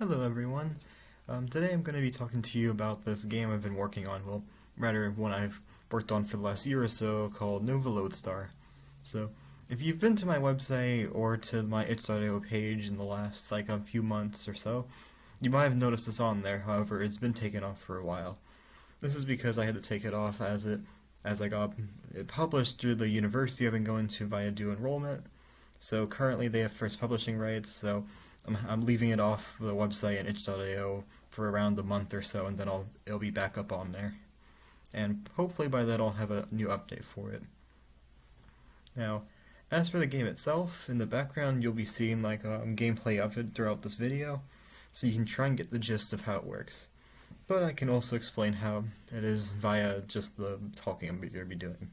Hello everyone. Today I'm going to be talking to you about this game I've been working on, well, rather one I've worked on for the last year or so called Nova Loadstar. So, if you've been to my website or to my itch.io page in the last a few months or so, you might have noticed this on there. However, it's been taken off for a while. This is because I had to take it off as I got it published through the university I've been going to via due enrollment. So currently they have first publishing rights, so I'm leaving it off the website and itch.io for around a month or so, and then it'll be back up on there. And hopefully by then I'll have a new update for it. Now, as for the game itself, in the background you'll be seeing gameplay of it throughout this video, so you can try and get the gist of how it works. But I can also explain how it is via just the talking I'm going to be doing.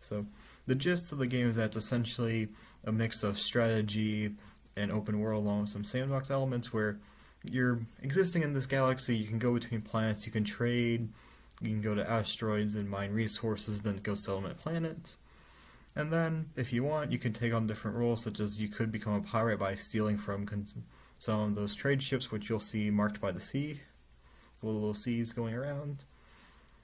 So, the gist of the game is that it's essentially a mix of strategy and open world along with some sandbox elements where you're existing in this galaxy, you can go between planets, you can trade, you can go to asteroids and mine resources, then go settlement planets. And then, if you want, you can take on different roles, such as you could become a pirate by stealing from some of those trade ships, which you'll see marked by the sea, the little seas going around.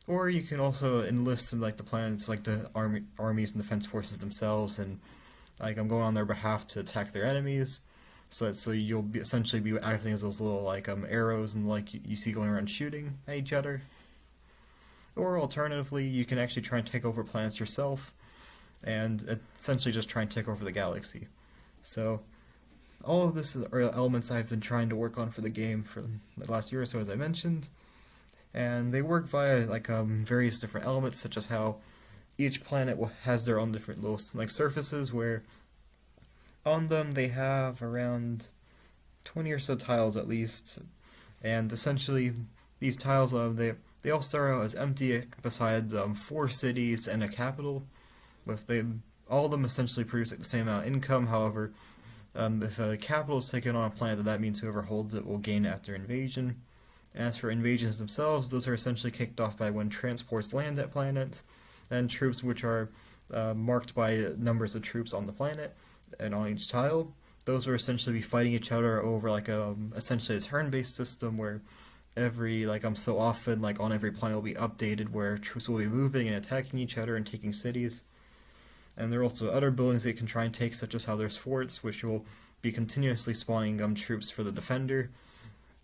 Or you can also enlist in the planets, the armies and defense forces themselves, and I'm going on their behalf to attack their enemies. So you'll essentially be acting as those little arrows and you see going around shooting at each other. Or alternatively, you can actually try and take over planets yourself, and essentially just try and take over the galaxy. So all of this are elements I've been trying to work on for the game for the last year or so, as I mentioned. And they work via various different elements, such as how each planet has their own different little surfaces, where on them they have around 20 or so tiles at least, and essentially these tiles they all start out as empty, besides 4 cities and a capital. All of them essentially produce the same amount of income. However, if a capital is taken on a planet, that means whoever holds it will gain after invasion. As for invasions themselves, those are essentially kicked off by when transports land at planets, and troops which are marked by numbers of troops on the planet and on each tile. Those will essentially be fighting each other over essentially a turn-based system where every so often on every planet will be updated where troops will be moving and attacking each other and taking cities. And there are also other buildings they can try and take, such as how there's forts, which will be continuously spawning troops for the defender.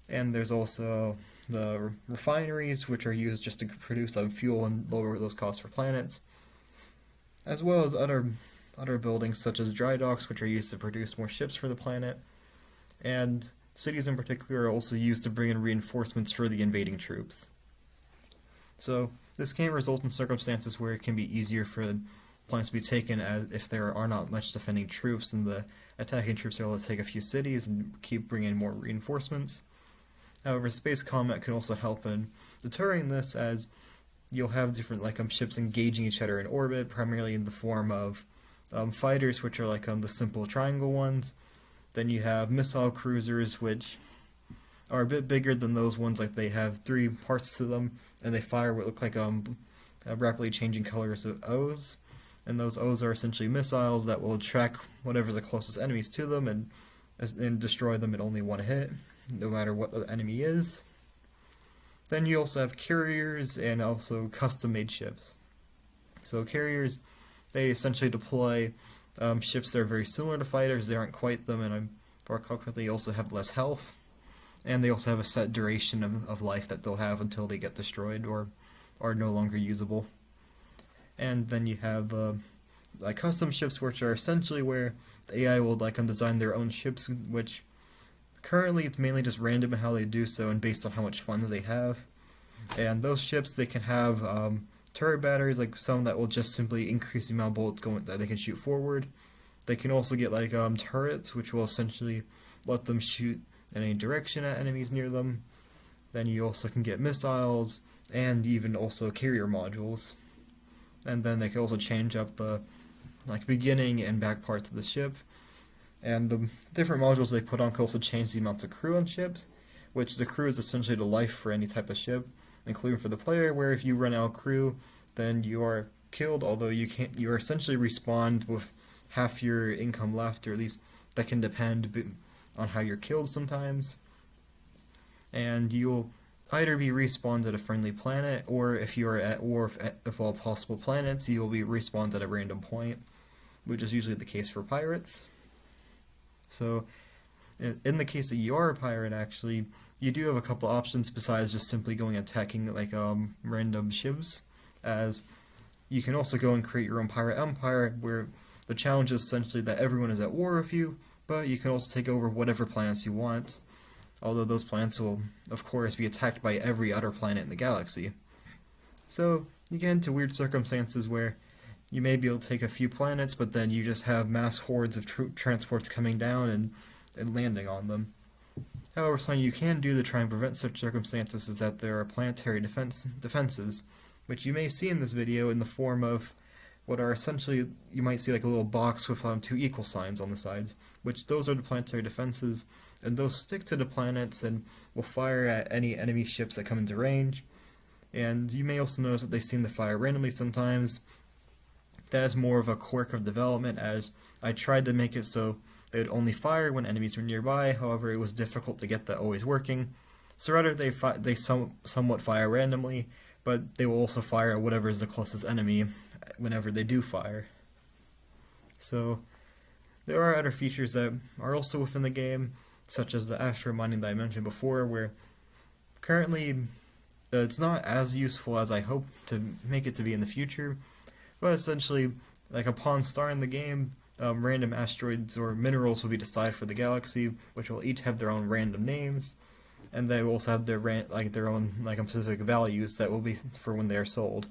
And there's also the refineries, which are used just to produce fuel and lower those costs for planets, as well as other buildings such as dry docks, which are used to produce more ships for the planet, and cities in particular are also used to bring in reinforcements for the invading troops. So this can result in circumstances where it can be easier for planets to be taken as if there are not much defending troops, and the attacking troops are able to take a few cities and keep bringing in more reinforcements. However, space combat can also help in deterring this, as you'll have different ships engaging each other in orbit, primarily in the form of fighters, which are the simple triangle ones. Then you have missile cruisers, which are a bit bigger than those ones. They have 3 parts to them, and they fire what look like rapidly changing colors of O's. And those O's are essentially missiles that will track whatever's the closest enemies to them and destroy them in only one hit, no matter what the enemy is. Then you also have carriers and also custom-made ships. So carriers, they essentially deploy ships that are very similar to fighters. They aren't quite them, and they also have less health. And they also have a set duration of life that they'll have until they get destroyed or are no longer usable. And then you have custom ships, which are essentially where the AI will design their own ships, which currently it's mainly just random in how they do so and based on how much funds they have. And those ships, they can have turret batteries, some that will just simply increase the amount of bullets that they can shoot forward. They can also get turrets, which will essentially let them shoot in any direction at enemies near them. Then you also can get missiles and even also carrier modules. And then they can also change up the beginning and back parts of the ship. And the different modules they put on can also change the amounts of crew on ships, which the crew is essentially the life for any type of ship, including for the player, where if you run out of crew, then you are killed, although you are essentially respawned with half your income left, or at least that can depend on how you're killed sometimes. and you'll either be respawned at a friendly planet, or if you are at war with all possible planets, you will be respawned at a random point, which is usually the case for pirates. So, in the case that you are a pirate, actually, you do have a couple options besides just simply going attacking like random ships, as you can also go and create your own pirate empire, where the challenge is essentially that everyone is at war with you, but you can also take over whatever planets you want, although those planets will, of course, be attacked by every other planet in the galaxy. So, you get into weird circumstances where you may be able to take a few planets, but then you just have mass hordes of troop transports coming down and landing on them. However, something you can do to try and prevent such circumstances is that there are planetary defenses, which you may see in this video in the form of what are essentially, you might see like a little box with two equal signs on the sides, which those are the planetary defenses, and those stick to the planets and will fire at any enemy ships that come into range. And you may also notice that they seem to fire randomly sometimes. That is more of a quirk of development, as I tried to make it so they would only fire when enemies were nearby. However, it was difficult to get that always working. So rather, they somewhat fire randomly, but they will also fire at whatever is the closest enemy whenever they do fire. So there are other features that are also within the game, such as the asteroid mining that I mentioned before, where currently it's not as useful as I hope to make it to be in the future, but essentially, like upon starting the game, random asteroids or minerals will be decided for the galaxy, which will each have their own random names, and they will also have their own specific values that will be for when they are sold.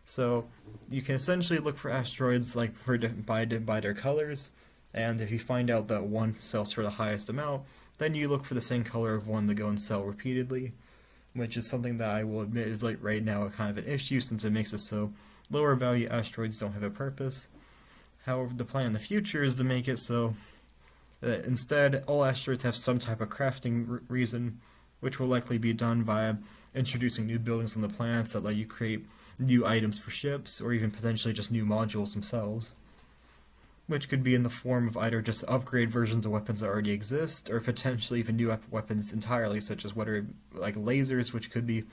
So you can essentially look for asteroids by their colors, and if you find out that one sells for the highest amount, then you look for the same color of one to go and sell repeatedly, which is something that I will admit is right now kind of an issue, since it makes it so lower value asteroids don't have a purpose. However, the plan in the future is to make it so that instead all asteroids have some type of crafting reason, which will likely be done by introducing new buildings on the planets that let you create new items for ships, or even potentially just new modules themselves, which could be in the form of either just upgrade versions of weapons that already exist, or potentially even new weapons entirely, such as lasers, which could be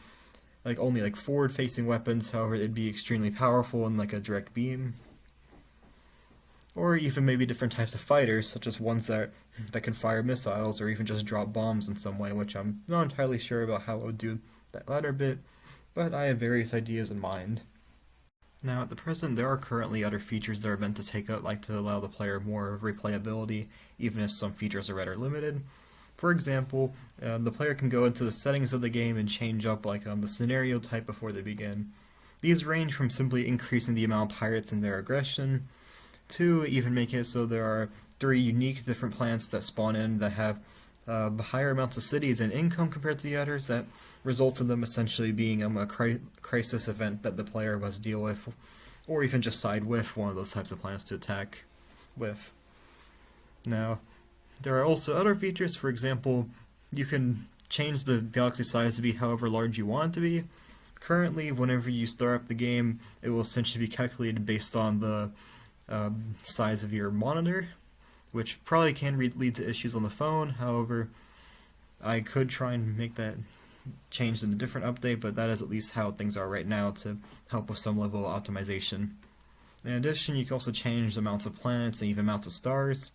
only forward-facing weapons. However, it'd be extremely powerful in a direct beam, or even maybe different types of fighters, such as ones that can fire missiles or even just drop bombs in some way, which I'm not entirely sure about how I would do that latter bit, but I have various ideas in mind. Now, at the present, there are currently other features that are meant to to allow the player more replayability, even if some features are rather limited. For example, the player can go into the settings of the game and change up the scenario type before they begin. These range from simply increasing the amount of pirates and their aggression, to even making it so there are 3 unique different planets that spawn in that have higher amounts of cities and income compared to the others, that result in them essentially being a crisis event that the player must deal with, or even just side with one of those types of planets to attack with. Now, there are also other features. For example, you can change the galaxy size to be however large you want it to be. Currently, whenever you start up the game, it will essentially be calculated based on the size of your monitor, which probably can lead to issues on the phone. However, I could try and make that changed in a different update, but that is at least how things are right now to help with some level of optimization. In addition, you can also change the amounts of planets and even amounts of stars.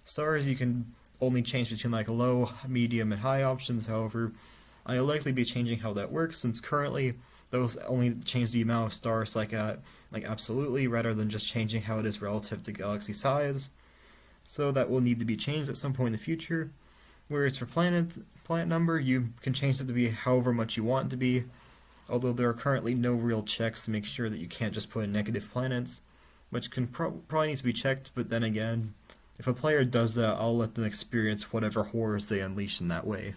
Stars you can only change between low, medium, and high options. However, I'll likely be changing how that works, since currently those only change the amount of stars absolutely, rather than just changing how it is relative to galaxy size. So that will need to be changed at some point in the future. Whereas for planet number, you can change it to be however much you want it to be, although there are currently no real checks to make sure that you can't just put in negative planets, which can probably needs to be checked. But then again, if a player does that, I'll let them experience whatever horrors they unleash in that way.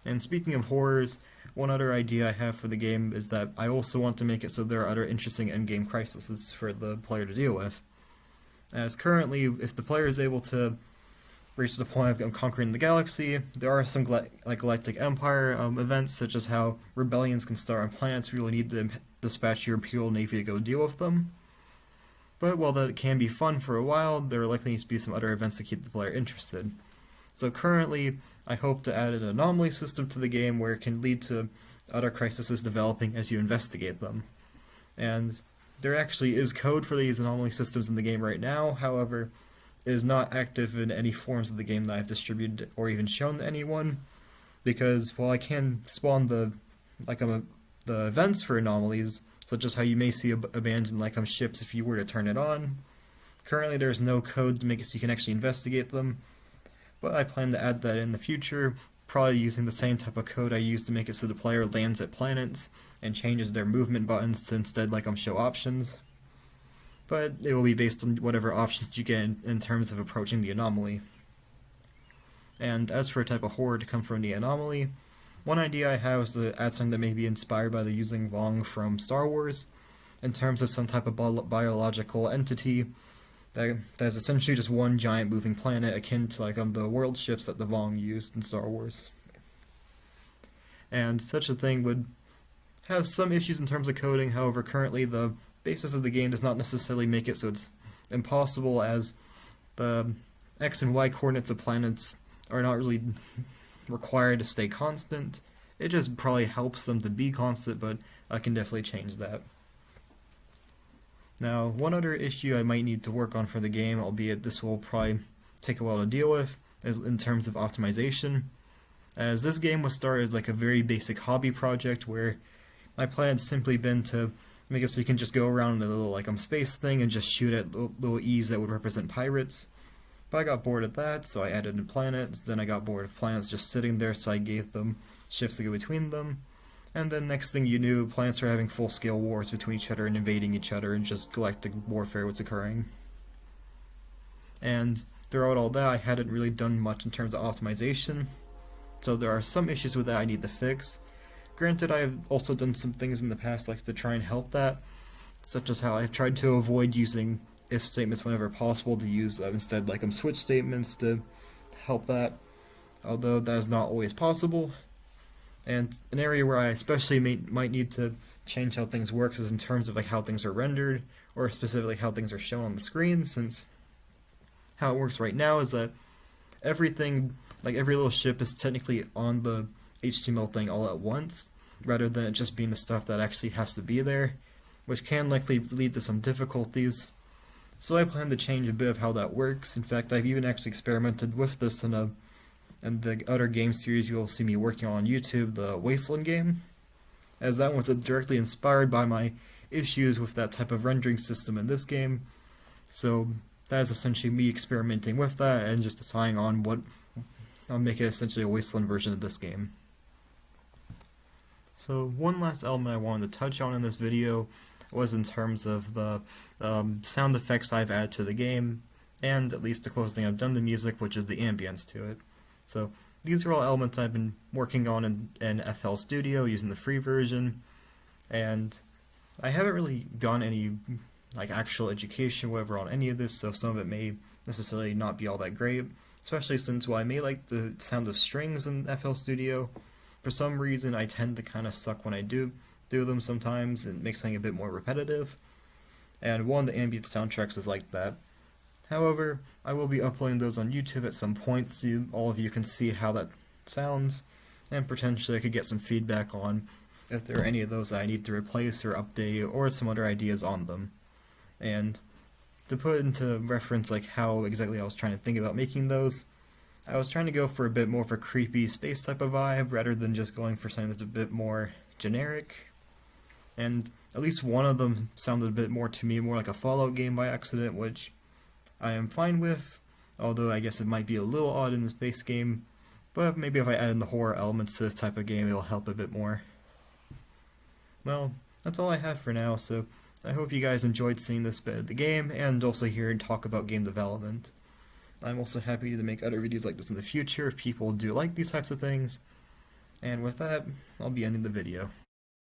And speaking of horrors, one other idea I have for the game is that I also want to make it so there are other interesting endgame crises for the player to deal with. As currently, if the player is able to reach the point of conquering the galaxy, there are some Galactic Empire events, such as how rebellions can start on planets where you'll need to dispatch your Imperial Navy to go deal with them. But while that can be fun for a while, there likely needs to be some other events to keep the player interested. So currently, I hope to add an anomaly system to the game where it can lead to other crises developing as you investigate them. And there actually is code for these anomaly systems in the game right now, however, it is not active in any forms of the game that I've distributed or even shown to anyone, because while I can spawn the events for anomalies, such as how you may see abandoned ships if you were to turn it on, currently there's no code to make it so you can actually investigate them, but I plan to add that in the future, probably using the same type of code I used to make it so the player lands at planets and changes their movement buttons to instead show options. But it will be based on whatever options you get in terms of approaching the anomaly. And as for a type of horror to come from the anomaly, one idea I have is to add something that may be inspired by the using Vong from Star Wars, in terms of some type of biological entity that is essentially just one giant moving planet akin to the world ships that the Vong used in Star Wars. And such a thing would have some issues in terms of coding, however currently the basis of the game does not necessarily make it so it's impossible, as the X and Y coordinates of planets are not really required to stay constant. It just probably helps them to be constant, but I can definitely change that. Now, one other issue I might need to work on for the game, albeit this will probably take a while to deal with, is in terms of optimization, as this game was started as a very basic hobby project where my plan had simply been to make it so you can just go around in a little space thing and just shoot at little E's that would represent pirates. But I got bored of that, so I added in planets, then I got bored of planets just sitting there, so I gave them ships to go between them. And then next thing you knew, planets were having full-scale wars between each other and invading each other, and just galactic warfare was occurring. And throughout all that, I hadn't really done much in terms of optimization, so there are some issues with that I need to fix. Granted, I have also done some things in the past to try and help that, such as how I've tried to avoid using if statements whenever possible, to use instead switch statements to help that, although that is not always possible. And an area where I especially might need to change how things work is in terms of how things are rendered, or specifically how things are shown on the screen, since how it works right now is that everything, every little ship is technically on the HTML thing all at once, rather than it just being the stuff that actually has to be there, which can likely lead to some difficulties. So I plan to change a bit of how that works. In fact, I've even actually experimented with this in the other game series you'll see me working on YouTube, the Wasteland game, as that one's directly inspired by my issues with that type of rendering system in this game. So that is essentially me experimenting with that and just deciding on what I'll make it essentially a Wasteland version of this game. So one last element I wanted to touch on in this video was in terms of the sound effects I've added to the game, and at least the closest thing I've done to music, which is the ambience to it. So these are all elements I've been working on in FL Studio using the free version, and I haven't really done any actual education whatever on any of this, so some of it may necessarily not be all that great, especially since while I may like the sound of strings in FL Studio, for some reason I tend to kind of suck when I do them sometimes, and make something a bit more repetitive, and one of the ambient soundtracks is like that. However, I will be uploading those on YouTube at some point so all of you can see how that sounds, and potentially I could get some feedback on if there are any of those that I need to replace or update, or some other ideas on them. And to put into reference how exactly I was trying to think about making those, I was trying to go for a bit more of a creepy space type of vibe rather than just going for something that's a bit more generic. And at least one of them sounded a bit more to me more like a Fallout game by accident, which I am fine with, although I guess it might be a little odd in this base game, but maybe if I add in the horror elements to this type of game it'll help a bit more. Well, that's all I have for now, so I hope you guys enjoyed seeing this bit of the game, and also hearing talk about game development. I'm also happy to make other videos like this in the future if people do like these types of things, and with that, I'll be ending the video.